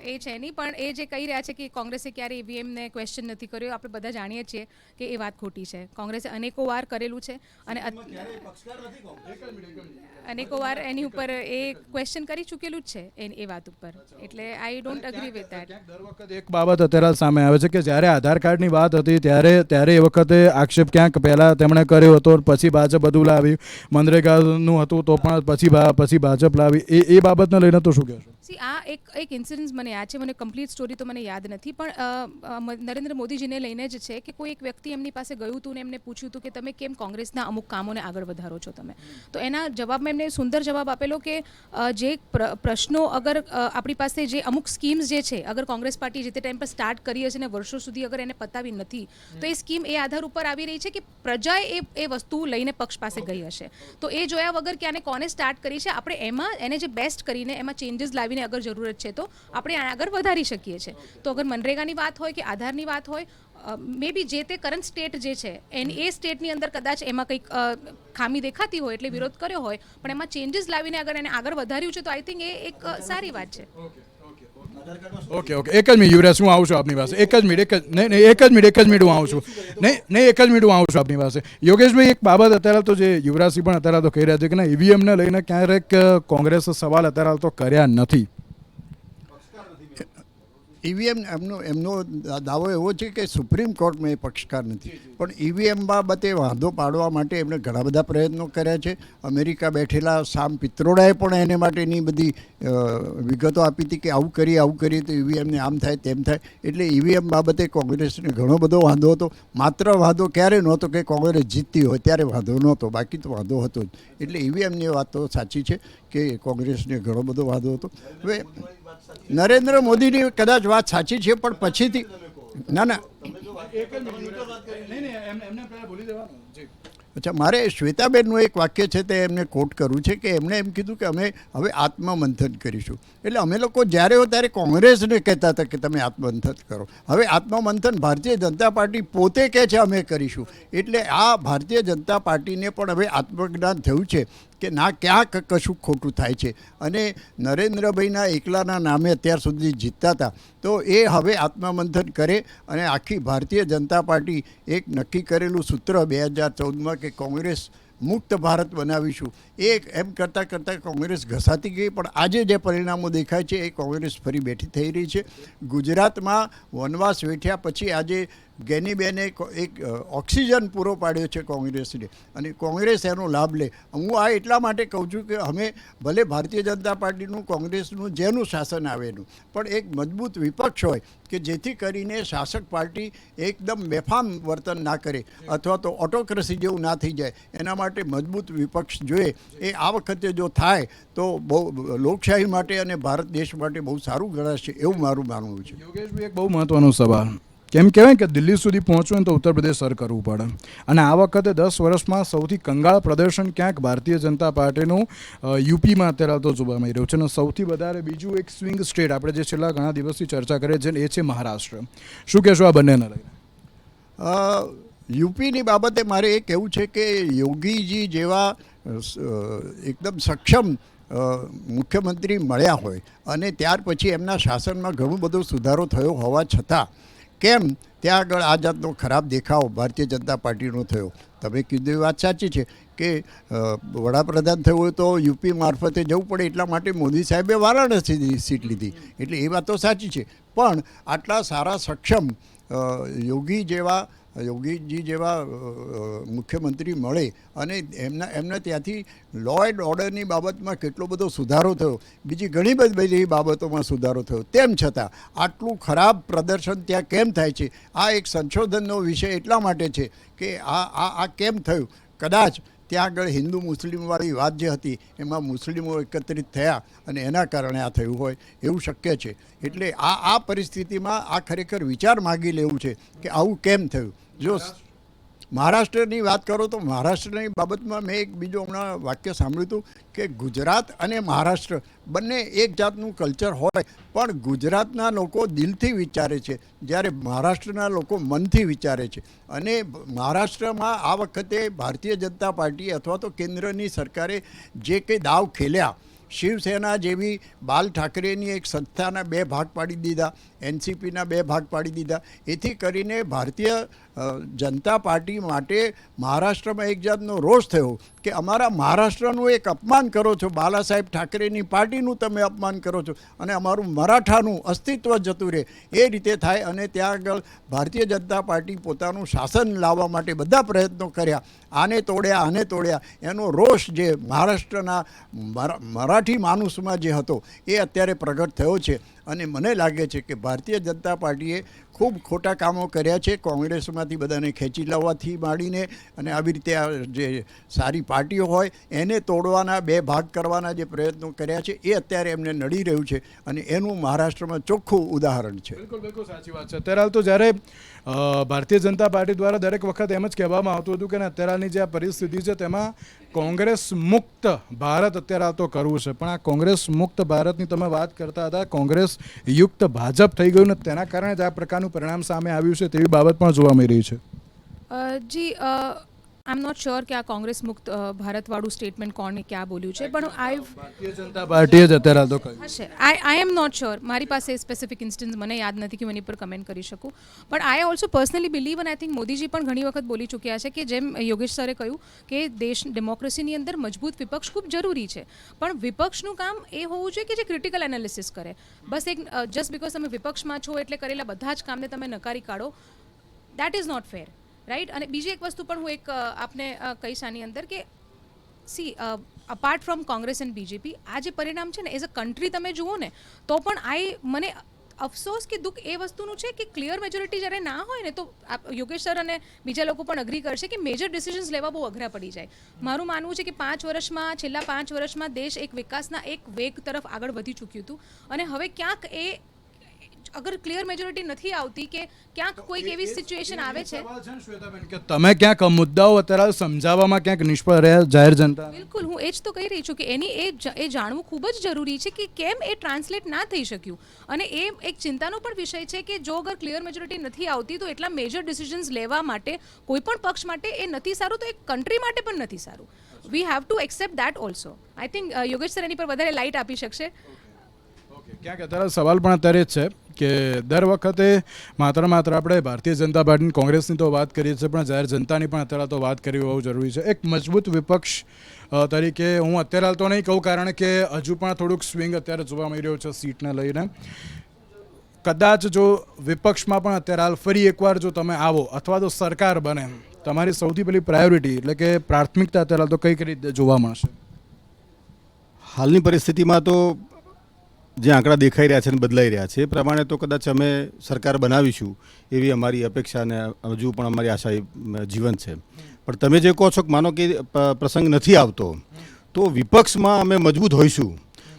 એ છે નહીં. પણ એ જે કહી રહ્યા છે કે કોંગ્રેસે ક્યારે EVMને ક્વેશ્ચન નથી કર્યો, આપણે બધા જાણીએ છીએ કે એ વાત ખોટી છે. કોંગ્રેસે અનેકો વાર કરેલું છે અને અનેકો વાર એની ઉપર એ ક્વેશ્ચન કરી ચૂકેલું જ છે એ વાત ઉપર. એટલે I don't agree with that. દર વખતે એક બાબત અત્યારે સામે આવે છે કે જ્યારે આધાર કાર્ડની વાત હતી ત્યારે એ વખતે આક્ષેપ ક્યાંક પહેલાં તેમણે કર્યો હતો, પછી ભાજપ બધું લાવી. મનરેગાનું હતું તો પણ પછી ભાજપ લાવી. એ બાબતને લઈને તો શું કહેશો? સી આ એક ઇન્સિડન્સ મને યાદ છે, મને કમ્પ્લીટ સ્ટોરી તો મને યાદ નથી, પણ નરેન્દ્ર મોદીજીને લઈને જ છે કે કોઈ એક વ્યક્તિ એમની પાસે ગયું હતું ને એમને પૂછ્યું હતું કે તમે કેમ કોંગ્રેસના અમુક કામોને આગળ વધારો છો તમે. તો એના જવાબમાં એમને સુંદર જવાબ આપેલો કે જે પ્રશ્નો અગર આપણી પાસે જે અમુક સ્કીમ્સ જે છે, અગર કોંગ્રેસ પાર્ટી જે તે ટાઈમ પર સ્ટાર્ટ કરી હશે ને વર્ષો સુધી અગર એને પતાવી નથી, તો એ સ્કીમ એ આધાર ઉપર આવી રહી છે કે પ્રજાએ એ વસ્તુ લઈને પક્ષ પાસે ગઈ હશે. તો એ જોયા વગર કે આને કોને સ્ટાર્ટ કરી છે, આપણે એમાં એને જે બેસ્ટ કરીને એમાં ચેન્જીસ લાવીને અગર જરૂરત છે તો આપણે આગળ વધારી શકીએ છીએ. તો અગર મનરેગાની વાત હોય કે આધારની વાત હોય, મે બી જે તે કરંટ સ્ટેટ જે છે એ સ્ટેટની અંદર કદાચ એમાં કંઈક ખામી દેખાતી હોય એટલે વિરોધ કર્યો હોય, પણ એમાં ચેન્જીસ લાવીને અગર એને આગળ વધાર્યું છે તો આઈ થિંક એ એક સારી વાત છે. ઓકે એક જ મિનિટ યુવરાજ, હું આવું છું આપની પાસે. એક જ મિનિટ હું આવું છું. હું આવું છું આપની પાસે. યોગેશભાઈ, એક બાબત અત્યારે તો જે યુવરાજસિંહ પણ અત્યારે તો કહી રહ્યા છે કે ના, EVMને લઈને ક્યારેક કોંગ્રેસે સવાલ અત્યારે તો કર્યા નથી. EVM એમનો દાવો એવો છે કે સુપ્રીમ કોર્ટમાં એ પક્ષકાર નથી, પણ EVM બાબતે વાંધો પાડવા માટે એમણે ઘણા બધા પ્રયત્નો કર્યા છે. અમેરિકા બેઠેલા સામ પિત્રોડાએ પણ એને માટેની બધી વિગતો આપી હતી કે આવું કરીએ તો EVMને આમ થાય તેમ થાય. એટલે EVM બાબતે કોંગ્રેસને ઘણો બધો વાંધો હતો. માત્ર વાંધો ક્યારે નહોતો કે કોંગ્રેસ જીતતી હોય ત્યારે વાંધો નહોતો, બાકી તો વાંધો હતો જ. એટલે EVMની વાત તો સાચી છે કે કોંગ્રેસને ઘણો બધો વાંધો હતો. હવે નરેન્દ્ર મોદીની કદાચ વાત સાચી છે, પણ પછીથી ના અચ્છા, મારે શ્વેતાબેનનું એક વાક્ય છે તે એમને કોટ કરવું છે કે એમણે એમ કીધું કે અમે હવે આત્મમંથન કરીશું. એટલે અમે લોકો જ્યારે હોય ત્યારે કોંગ્રેસને કહેતા હતા કે તમે આત્મમંથન કરો. હવે આત્મમંથન ભારતીય જનતા પાર્ટી પોતે કહે છે અમે કરીશું. એટલે આ ભારતીય જનતા પાર્ટીને પણ હવે આત્મજ્ઞાન થયું છે કે ના, ક્યાંક કશું ખોટું થાય છે. અને નરેન્દ્રભાઈના એકલાના નામે અત્યાર સુધી જીતતા હતા, તો એ હવે આત્મમંથન કરે અને આખી ભારતીય જનતા પાર્ટી એક નક્કી કરેલું સૂત્ર 2014માં કે કોંગ્રેસ મુક્ત ભારત બનાવીશું, એ એમ કરતાં કોંગ્રેસ ઘસાતી ગઈ. પણ આજે જે પરિણામો દેખાય છે એ કોંગ્રેસ ફરી બેઠી થઈ રહી છે. ગુજરાતમાં વનવાસ વેઠ્યા પછી આજે ગેનીબેને એક ઓક્સિજન પૂરો પાડ્યો છે કોંગ્રેસને, અને કોંગ્રેસ એનો લાભ લે. હું આ એટલા માટે કહું છું કે અમે ભલે ભારતીય જનતા પાર્ટીનું કોંગ્રેસનું જેનું શાસન આવેલું, પણ એક મજબૂત વિપક્ષ હોય કે જેથી કરીને શાસક પાર્ટી એકદમ બેફામ વર્તન ના કરે અથવા તો ઓટોક્રેસી જેવું ના થઈ જાય, એના માટે મજબૂત વિપક્ષ જોઈએ. એ આ વખતે જો થાય તો બહુ લોકશાહી માટે અને ભારત દેશ માટે બહુ સારું ગણાશે, એવું મારું માનવું છે. યોગેશભાઈ, એક બહુ મહત્વનો સવાલ. કેમ કહેવાય કે દિલ્હી સુધી પહોંચવું તો ઉત્તર પ્રદેશ સર કરવું પડે, અને આ વખતે 10 વર્ષમાં સૌથી કંગાળ પ્રદર્શન ક્યાંક ભારતીય જનતા પાર્ટીનું યુપીમાં અત્યારે તો જોવા મળી રહ્યું છે. અને સૌથી વધારે બીજું એક સ્વિંગ સ્ટેટ આપણે જે છેલ્લા ઘણા દિવસથી ચર્ચા કરીએ છીએ એ છે મહારાષ્ટ્ર. શું કહેશો આ બંનેને લઈને? યુપીની બાબતે મારે એ કહેવું છે કે યોગીજી જેવા એકદમ સક્ષમ મુખ્યમંત્રી મળ્યા હોય અને ત્યાર પછી એમના શાસનમાં ઘણો બધો સુધારો થયો હોવા છતાં કેમ ત્યાં આગળ આ જાતનો ખરાબ દેખાવ ભારતીય જનતા પાર્ટીનો થયો. તમે કીધું એ વાત સાચી છે કે વડાપ્રધાન થયું હોય તો યુપી મારફતે જવું પડે, એટલા માટે મોદી સાહેબે વારાણસીની સીટ લીધી, એટલે એ વાત તો સાચી છે. પણ આટલા સારા સક્ષમ યોગીજી જેવા મુખ્યમંત્રી મળે અને એમના ત્યાંથી લો એન્ડ ઓર્ડરની બાબતમાં કેટલો બધો સુધારો થયો, બીજી ઘણી બધી બાબતોમાં સુધારો થયો, તેમ છતાં આટલું ખરાબ પ્રદર્શન ત્યાં કેમ થાય છે? આ એક સંશોધનનો વિષય એટલા માટે છે કે આ કેમ થયું. કદાચ ત્યાં આગળ હિન્દુ મુસ્લિમવાળી વાત જે હતી એમાં મુસ્લિમો એકત્રિત થયા અને એના કારણે આ થયું હોય એવું શક્ય છે. એટલે આ પરિસ્થિતિમાં આ ખરેખર વિચાર માગી લેવું છે કે આવું કેમ થયું. જો મહારાષ્ટ્રની વાત કરો તો મહારાષ્ટ્રની બાબતમાં મેં એક બીજું હમણાં વાક્ય સાંભળ્યું હતું કે ગુજરાત અને મહારાષ્ટ્ર બંને એક જાતનું કલ્ચર હોય, પણ ગુજરાતના લોકો દિલથી વિચારે છે જ્યારે મહારાષ્ટ્રના લોકો મનથી વિચારે છે. અને મહારાષ્ટ્રમાં આ વખતે ભારતીય જનતા પાર્ટી અથવા તો કેન્દ્રની સરકારે જે કંઈ દાવ ખેલ્યા, શિવસેના જેવી બાલ ઠાકરેની એક સંસ્થાના 2 ભાગ પાડી દીધા, એનસીપીના 2 ભાગ પાડી દીધા, એથી કરીને ભારતીય જનતા પાર્ટી માટે મહારાષ્ટ્રમાં એક જાતનો રોષ થયો કે અમારા મહારાષ્ટ્રનું એક અપમાન કરો છો, બાલા સાહેબ ઠાકરેની પાર્ટીનું તમે અપમાન કરો છો અને અમારું મરાઠાનું અસ્તિત્વ જતું રહે, એ રીતે થાય. અને ત્યાં આગળ ભારતીય જનતા પાર્ટી પોતાનું શાસન લાવવા માટે બધા પ્રયત્નો કર્યા, આને તોડ્યા. એનો રોષ જે મહારાષ્ટ્રના મરાઠી માણસમાં જે હતો એ અત્યારે પ્રગટ થયો છે. અને મને લાગે છે કે ભારતીય જનતા પાર્ટીએ ખૂબ ખોટા કામો કર્યા છે, કોંગ્રેસમાંથી બધાને ખેંચી લાવવાથી માંડીને અને આવી રીતે જે સારી પાર્ટીઓ હોય એને તોડવાના, 2 ભાગ કરવાના જે પ્રયત્નો કર્યા છે એ અત્યારે એમને નડી રહ્યું છે અને એનું મહારાષ્ટ્રમાં ચોખ્ખું ઉદાહરણ છે. બિલકુલ સાચી વાત છે. અત્યારે હાલ તો જ્યારે ભારતીય જનતા પાર્ટી દ્વારા દરેક વખત એમ જ કહેવામાં આવતું હતું કે અત્યારની જે આ પરિસ્થિતિ છે તેમાં કોંગ્રેસ મુક્ત ભારત અત્યારે હાલ તો કરવું છે, પણ આ કોંગ્રેસ મુક્ત ભારતની તમે વાત કરતા હતા, કોંગ્રેસ યુક્ત ભાજપ થઈ ગયું ને તેના કારણે જ આ પ્રકારનું પરિણામ સામે આવ્યું છે તેવી બાબત પણ જોવા મળી રહી છે. જી આઈ એમ નોટ શ્યોર કે આ કોંગ્રેસ મુક્ત ભારતવાળું સ્ટેટમેન્ટ કોણે ક્યાં બોલ્યું છે, પણ ભારતીય જનતા પાર્ટીએ જ અત્યારે હાલ તો કહ્યું હશે. આઈ એમ નોટ શ્યોર, મારી પાસે સ્પેસિફિક ઇન્સ્ટન્સ મને યાદ નથી કે હું એની પર કમેન્ટ કરી શકું. પણ આઈ ઓલ્સો પર્સનલી બિલીવ અને આઈ થિંક મોદીજી પણ ઘણી વખત બોલી ચૂક્યા છે કે જેમ યોગેશ સરે કહ્યું કે ડેમોક્રેસીની અંદર મજબૂત વિપક્ષ ખૂબ જરૂરી છે, પણ વિપક્ષનું કામ એ હોવું જોઈએ કે જે ક્રિટિકલ એનાલિસિસ કરે. બસ એક જસ્ટ બિકોઝ તમે વિપક્ષમાં છો એટલે કરેલા બધા જ કામને તમે નકારી કાઢો, that is not fair, right. અને બીજી એક વસ્તુ પણ હું એક આપને કહીશ આની અંદર કે C apart from Congress and BJP આ જે પરિણામ છે ને એઝ અ કન્ટ્રી તમે જુઓ ને તો પણ મને અફસોસ કે દુઃખ એ વસ્તુનું છે કે ક્લિયર મેજોરિટી જ્યારે ના હોય ને તો યોગેશ સર અને બીજા લોકો પણ અગ્રી કરશે કે મેજર ડિસિઝન્સ લેવા બહુ અઘરા પડી જાય. મારું માનવું છે કે છેલ્લા 5 વર્ષમાં દેશ એક વિકાસના એક વેગ તરફ આગળ વધી ચૂક્યું હતું અને હવે ક્યાંક અગર ક્લિયર મેજોરિટી નથી આવતી કે ક્યાંક કોઈક એવી સિચ્યુએશન આવે છે કે તમે ક્યાંક મુદ્દાઓ અત્યારે સમજાવવામાં ક્યાંક નિષ્ફળ રહ્યા જાહેર જનતા. બિલકુલ, હું એ જ તો કહી રહી છું કે એની એ જાણવું ખૂબ જ જરૂરી છે કે કેમ એ ટ્રાન્સલેટ ના થઈ શક્યું. અને એ એક ચિંતાનો પણ વિષય છે કે જો અગર ક્લિયર મેજોરિટી નથી આવતી તો એટલા મેજર ડિસિઝન્સ લેવા માટે કોઈ પણ પક્ષ માટે એ નથી સારું, તો એક કન્ટ્રી માટે પણ નથી સારું. We have to accept that also. I think Yogesh sir એની પર વધારે લાઇટ આપી શકશે. ક્યાંક અત્યારે સવાલ પણ અત્યારે જ છે કે દર વખતે માત્ર આપણે ભારતીય જનતા પાર્ટી કોંગ્રેસની તો વાત કરીએ છીએ, પણ જાહેર જનતાની પણ અત્યારે તો વાત કરવી બહુ જરૂરી છે. એક મજબૂત વિપક્ષ તરીકે હું અત્યારે હાલ તો નહીં કહું, કારણ કે હજુ પણ થોડુંક સ્વિંગ અત્યારે જોવા મળી રહ્યો છે સીટને લઈને. કદાચ જો વિપક્ષમાં પણ અત્યારે હાલ ફરી એકવાર જો તમે આવો અથવા તો સરકાર બને, તમારી સૌથી પહેલી પ્રાયોરિટી એટલે કે પ્રાથમિકતા અત્યારે હાલ તો કઈ રીતે જોવા મળશે? હાલની પરિસ્થિતિમાં તો જે આંકડા દેખાઈ રહ્યા છે અને બદલાઈ રહ્યા છે એ પ્રમાણે તો કદાચ અમે સરકાર બનાવીશું એવી અમારી અપેક્ષા અને હજુ પણ અમારી આશા જીવન છે. પણ તમે જે કહો છો કે માનો કે પ્રસંગ નથી આવતો તો વિપક્ષમાં અમે મજબૂત હોઈશું.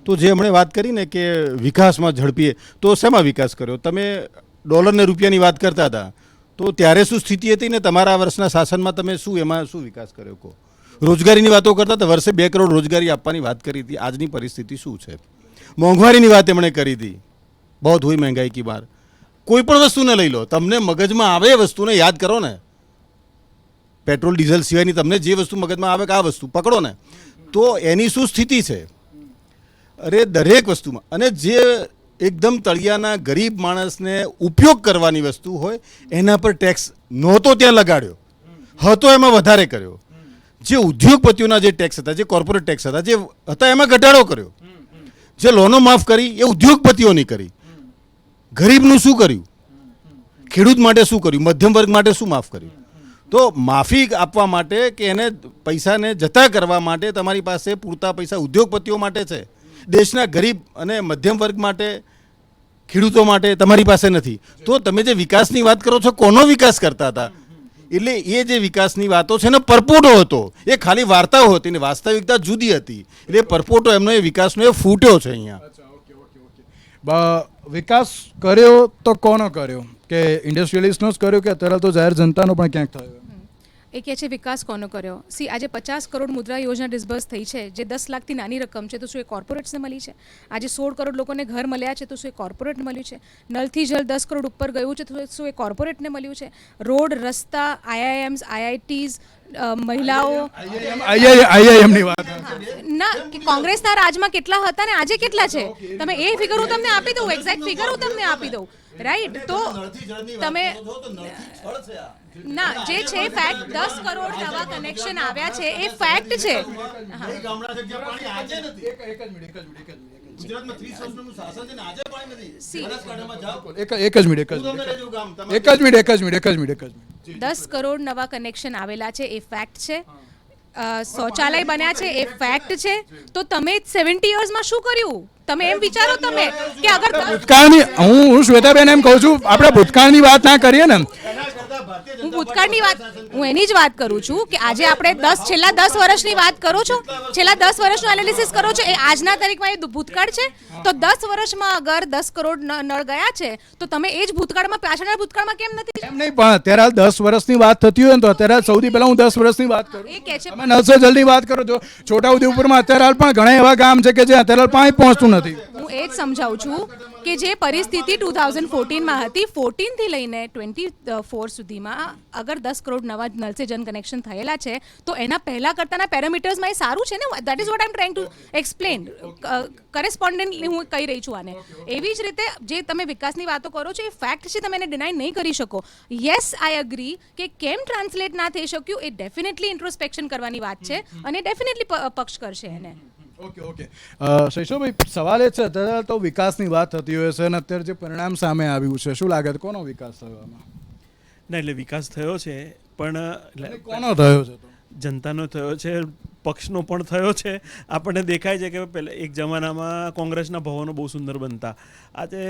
તો જે હમણાં વાત કરી ને કે વિકાસમાં ઝડપીએ, તો શેમાં વિકાસ કર્યો? તમે ડોલર ને રૂપિયાની વાત કરતા હતા તો ત્યારે શું સ્થિતિ હતી ને તમારા વર્ષના શાસનમાં તમે એમાં શું વિકાસ કર્યો કહો? રોજગારીની વાતો કરતા હતા, વર્ષે 2 કરોડ રોજગારી આપવાની વાત કરી હતી. આજની પરિસ્થિતિ શું છે? મોંઘવારીની વાત એમણે કરી હતી, બહુ હુઈ મહેંગાઈ કી બાર. કોઈ પણ વસ્તુને લઈ લો, તમને મગજમાં આવે એ વસ્તુને યાદ કરો ને. પેટ્રોલ ડીઝલ સિવાયની તમને જે વસ્તુ મગજમાં આવે કે આ વસ્તુ પકડો ને, તો એની શું સ્થિતિ છે? અરે દરેક વસ્તુમાં. અને જે એકદમ તળિયાના ગરીબ માણસને ઉપયોગ કરવાની વસ્તુ હોય એના પર ટેક્સ નહોતો ત્યાં લગાડ્યો, હતો એમાં વધારે કર્યો. જે ઉદ્યોગપતિઓના જે ટેક્સ હતા, જે કોર્પોરેટ ટેક્સ હતા, જે હતા એમાં ઘટાડો કર્યો. જે લોનો માફ કરી એ ઉદ્યોગપતિઓની કરી. ગરીબનું શું કર્યું? ખેડૂત માટે શું કર્યું? મધ્યમ વર્ગ માટે શું માફ કર્યું? તો માફી આપવા માટે કે એને પૈસાને જતા કરવા માટે તમારી પાસે પૂરતા પૈસા ઉદ્યોગપતિઓ માટે છે, દેશના ગરીબ અને મધ્યમ વર્ગ માટે, ખેડૂતો માટે તમારી પાસે નથી. તો તમે જે વિકાસની વાત કરો છો, કોનો વિકાસ કરતા હતા? એટલે એ જે વિકાસની વાતો છે ને પરપોટો હતો, એ ખાલી વાર્તાઓ હતી ને વાસ્તવિકતા જુદી હતી. એટલે પરપોટો એમનો એ વિકાસનો એ ફૂટ્યો છે અહીંયા. વિકાસ કર્યો તો કોનો કર્યો? કે ઇન્ડસ્ટ્રીયલિસ્ટનો જ કર્યો કે અત્યારે તો જાહેર જનતાનો પણ ક્યાંક થયો? એ કહે છે વિકાસ કોનો કર્યો. સી, આજે 50 કરોડ મુદ્રા યોજના ડિસ્બર્સ થઈ છે, જે 10 લાખથી નાની રકમ છે, તો શું એ કોર્પોરેટ્સને મળી છે? આજે 16 કરોડ લોકોને ઘર મળ્યા છે, તો શું એ કોર્પોરેટને મળ્યું છે? નલથી જલ 10 કરોડ ઉપર ગયું છે, તો શું એ કોર્પોરેટને મળ્યું છે? રોડ, રસ્તા, IIMs, IITs, મહિલાઓ, IIM ની વાત ના, કે કોંગ્રેસના રાજમાં કેટલા હતા ને આજે કેટલા છે, તમે એ ફિગર હું તમને આપી દઉં, એક્ઝેક્ટ ફિગર હું તમને આપી દઉં, રાઈટ? તો તમે ના, જે છે ફેક્ટ, 10 કરોડ નવા કનેક્શન આવ્યા છે એ ફેક્ટ છે. એક જ મિનિટ 10 કરોડ નવા કનેક્શન આવેલા છે એ ફેક્ટ છે. શૌચાલય બન્યા છે એ ફેક્ટ છે. તો તમે 70 યર્સમાં શું કર્યું? તમે એમ વિચારો તમે કે અગર ભૂતકાળની, હું શ્વેતાબેન એમ કહું છું, આપણે ભૂતકાળની વાત ના કરીએ ને, હું ભૂતકાળની વાત, હું એની જ વાત કરું છું કે આજે આપણે છેલ્લા 10 વર્ષની વાત કરો છો, છેલ્લા 10 વર્ષનું એનાલિસિસ કરો છો, એ આજના તારીખમાં એ ભૂતકાળ છે. તો 10 વર્ષમાં અગર 10 કરોડ નળ ગયા છે, તો તમે એ જ ભૂતકાળમાં, પાછળના ભૂતકાળમાં કેમ નથી? એમ નહીં, પણ અત્યારે 10 વર્ષની વાત થતી હોય ને, તો અત્યારે સૌથી પહેલા હું 10 વર્ષની વાત કરું. એ કહે છે તમે નલ સે જલની વાત કરો છો. છોટાઉદેપુરમાં અત્યારે હાલ પણ ઘણા એવા ગામ છે કે જે અત્યારે હાલ પાણી પહોંચતું નથી. હું એ જ સમજાવું છું કે જે પરિસ્થિતિ 2014માં હતી, 14 થી લઈને 24 સુધીમાં અગર 10 કરોડ નવા નલ સે જન કનેક્શન થયેલા છે, તો એના પહેલા કરતાના પેરામીટર્સમાં એ સારું છે ને. That is what I am trying to explain. Correspondently હું કહી રહી છું આને. એવી જ રીતે જે તમે વિકાસની વાતો કરો છો એ ફેક્ટ છે, તમે એને ડિનાય નહીં કરી શકો. યસ, આઈ અગ્રી કે કેમ ટ્રાન્સલેટ ના થઈ શક્યું એ ડેફિનેટલી ઇન્ટ્રોસ્પેક્શન કરવાની વાત છે, અને ડેફિનેટલી પક્ષ કરશે એને. ઓકે. શૈશવભાઈ, સવાલ એ છે, અત્યારે તો વિકાસની વાત થતી હોય છે અને અત્યારે જે પરિણામ સામે આવ્યું છે, શું લાગે છે કોનો વિકાસ થયો આમાં? ના, એટલે વિકાસ થયો છે, પણ કોનો થયો છે? જનતાનો થયો છે, પક્ષનો પણ થયો છે. આપણને દેખાય છે કે પહેલાં એક જમાનામાં કોંગ્રેસના ભવનો બહુ સુંદર બનતા, આજે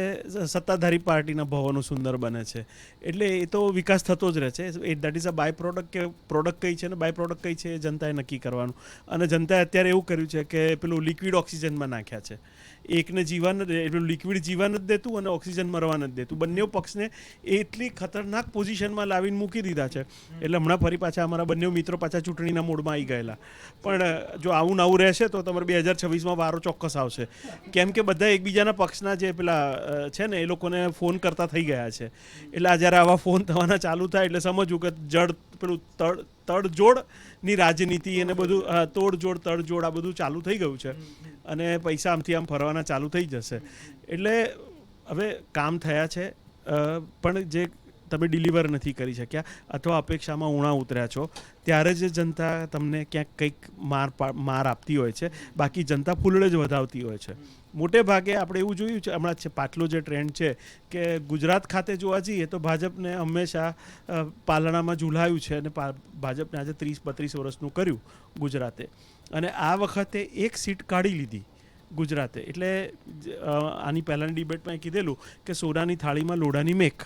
સત્તાધારી પાર્ટીના ભવનો સુંદર બને છે. એટલે એ તો વિકાસ થતો જ રહે છે. That is a by product, કે પ્રોડક્ટ કઈ છે ને બાય પ્રોડક્ટ કઈ છે એ જનતાએ નક્કી કરવાનું. અને જનતાએ અત્યારે એવું કર્યું છે કે પેલું લિક્વિડ ઓક્સિજનમાં નાખ્યા છે. એકને જીવા નથી, એટલું લિક્વિડ જીવા નથી દેતું અને ઓક્સિજન મરવા નથી દેતું. બંને પક્ષને એટલી ખતરનાક પોઝિશનમાં લાવીને મૂકી દીધા છે. એટલે હમણાં ફરી પાછા અમારા બંને મિત્રો પાછા ચૂંટણીના મોડમાં આવી ગયેલા. પણ જો આવું નવું રહેશે તો તમારે 2026માં વારો ચોક્કસ આવશે. કેમ કે બધા એકબીજાના પક્ષના જે પેલા છે ને એ લોકોને ફોન કરતા થઈ ગયા છે. એટલે આ જ્યારે આવા ફોન થવાના ચાલુ થાય એટલે સમજવું કે પેલું તડજોડની રાજનીતિ અને બધું, તોડજોડ તડજોડ આ બધું ચાલુ થઈ ગયું છે. અને પૈસા આમથી આમ ફરવાના ચાલુ થઈ જશે. એટલે હવે કામ થયા છે, પણ જે તમે ડિલિવર નથી કરી શક્યા અથવા અપેક્ષામાં ઊણા ઉતર્યા છો, ત્યારે જ જનતા તમને ક્યાંક કંઈક માર આપતી હોય છે. બાકી જનતા ફૂલડે જ વધાવતી હોય છે. મોટે ભાગે આપણે એવું જોયું છે હમણાં છે પાછલો જે ટ્રેન્ડ છે કે ગુજરાત ખાતે જોવા જઈએ તો ભાજપને હંમેશા પાલણામાં ઝૂલાયું છે, અને ભાજપને આજે 30-32 વર્ષનું કર્યું ગુજરાતે, અને આ વખતે એક સીટ કાઢી લીધી ગુજરાતે. એટલે આની પહેલાંની ડિબેટમાં કીધેલું કે સોનાની થાળીમાં લોઢાની મેખ.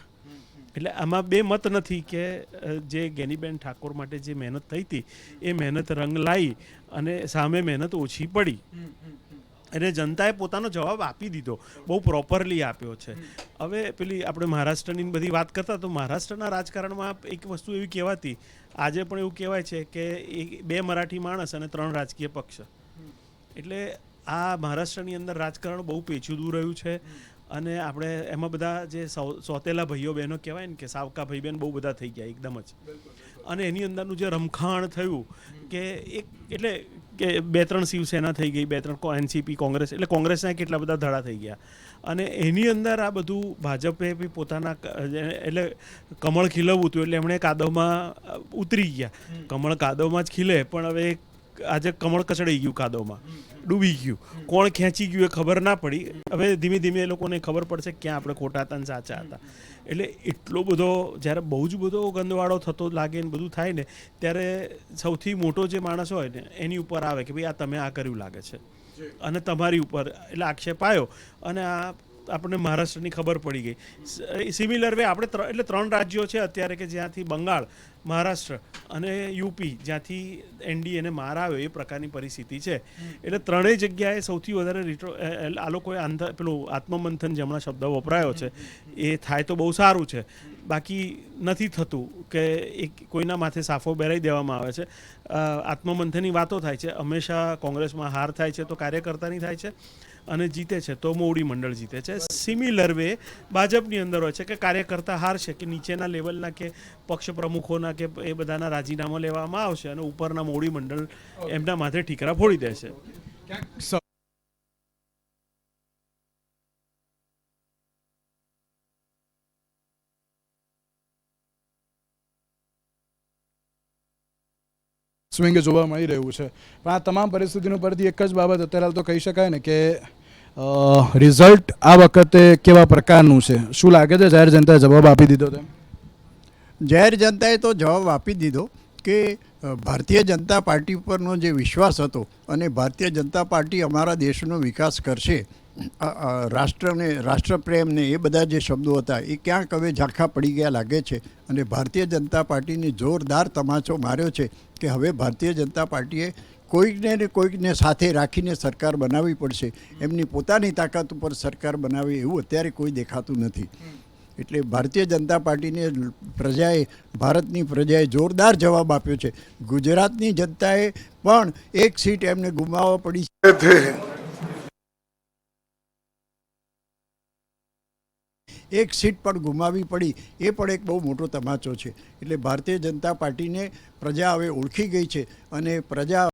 એટલે આમાં બે મત નથી કે જે ગેનીબેન ઠાકોર માટે જે મહેનત થઈ હતી એ મહેનત રંગ લાવી અને સામે મહેનત ઓછી પડી. અને જનતાએ પોતાનો જવાબ આપી દીધો, બહુ પ્રોપરલી આપ્યો છે. હવે પેલી આપણે મહારાષ્ટ્રની બધી વાત કરતા, તો મહારાષ્ટ્રના રાજકારણમાં એક વસ્તુ એવી કહેવાતી, આજે પણ એવું કહેવાય છે કે 2 મરાઠી માણસ અને 3 રાજકીય પક્ષ. એટલે આ મહારાષ્ટ્રની અંદર રાજકારણ બહુ પેચીદું રહ્યું છે. અને આપણે એમાં બધા જે સોતેલા ભાઈઓ બહેનો કહેવાય ને કે સાવકા ભાઈ બહેન બહુ બધા થઈ ગયા એકદમ જ. અને એની અંદરનું જે રમખાણ થયું કે એક, એટલે કે 2-3 શિવસેના થઈ ગઈ, 2-3 એનસીપી, કોંગ્રેસ, એટલે કોંગ્રેસના કેટલા બધા ધડા થઈ ગયા. અને એની અંદર આ બધું ભાજપે બી પોતાના એટલે કમળ ખીલવવું હતું એટલે એમણે કાદવમાં ઉતરી ગયા. કમળ કાદવમાં જ ખીલે, પણ હવે આજે કમળ કચડાઈ ગયું, કાદવમાં ડૂબી ગયું. કોણ ખેંચી ગયું એ ખબર ના પડી. હવે ધીમે ધીમે એ લોકોને ખબર પડશે ક્યાં આપણે ખોટા હતા અને સાચા હતા. એટલે એટલો બધો જ્યારે બહુ જ બધો ગંદવાળો થતો લાગે ને બધું થાય ને, ત્યારે સૌથી મોટો જે માણસ હોય ને એની ઉપર આવે કે ભાઈ આ તમે આ કર્યું લાગે છે અને તમારી ઉપર એટલે આક્ષેપ આવ્યો. અને આ આપણને મહારાષ્ટ્રની ખબર પડી ગઈ. સિમિલર વે આપણે એટલે 3 રાજ્યો છે અત્યારે કે જ્યાંથી બંગાળ, મહારાષ્ટ્ર અને યુપી, જ્યાંથી એનડીએને માર આવ્યો એ પ્રકારની પરિસ્થિતિ છે. એટલે ત્રણેય જગ્યાએ સૌથી વધારે આ લોકોએ પેલું આત્મમંથન જે હમણાં શબ્દ વપરાયો છે એ થાય તો બહુ સારું છે. બાકી નથી થતું કે કોઈના માથે સાફો બેરાઈ દેવામાં આવે છે. આત્મમંથનની વાતો થાય છે. હંમેશા કોંગ્રેસમાં હાર થાય છે તો કાર્યકર્તાની થાય છે, અને જીતે છે તો મોવડી મંડળ જીતે છે. સિમિલર વે ભાજપની અંદર હોય છે કે કાર્યકર્તા હારશે કે નીચેના લેવલના કે પક્ષ પ્રમુખોના કે એ બધાના રાજીનામા લેવામાં આવશે અને ઉપરના મોવડી મંડળ એમના માથે ઠીકરા ફોડી દેશે. સ્વિંગ જોવા મળી રહ્યું છે. પણ આ તમામ પરિસ્થિતિનું પરથી એક જ બાબત અત્યારે હાલ તો કહી શકાય ને કે રિઝલ્ટ આ વખતે કેવા પ્રકારનું છે? શું લાગે છે જાહેર જનતાએ જવાબ આપી દીધો તેમ? જાહેર જનતાએ તો જવાબ આપી દીધો કે ભારતીય જનતા પાર્ટી પરનો જે વિશ્વાસ હતો અને ભારતીય જનતા પાર્ટી અમારા દેશનો વિકાસ કરશે, રાષ્ટ્રને, રાષ્ટ્રપ્રેમને, એ બધા જે શબ્દો હતા એ ક્યાંક હવે ઝાંખા પડી ગયા લાગે છે. અને ભારતીય જનતા પાર્ટીને જોરદાર તમાચો માર્યો છે કે હવે ભારતીય જનતા પાર્ટીએ કોઈકને ને કોઈકને સાથે રાખીને સરકાર બનાવવી પડશે. એમની પોતાની તાકાત ઉપર સરકાર બનાવે એવું અત્યારે કોઈ દેખાતું નથી. એટલે ભારતીય જનતા પાર્ટીને પ્રજાએ, ભારતની પ્રજાએ જોરદાર જવાબ આપ્યો છે. ગુજરાતની જનતાએ પણ એક સીટ એમને ગુમાવવા પડી છે. એક સીટ પણ ગુમાવવી પડી, એ પણ એક બહુ મોટો તમાચો છે. એટલે ભારતીય જનતા પાર્ટીને પ્રજા હવે ઓળખી ગઈ છે અને પ્રજા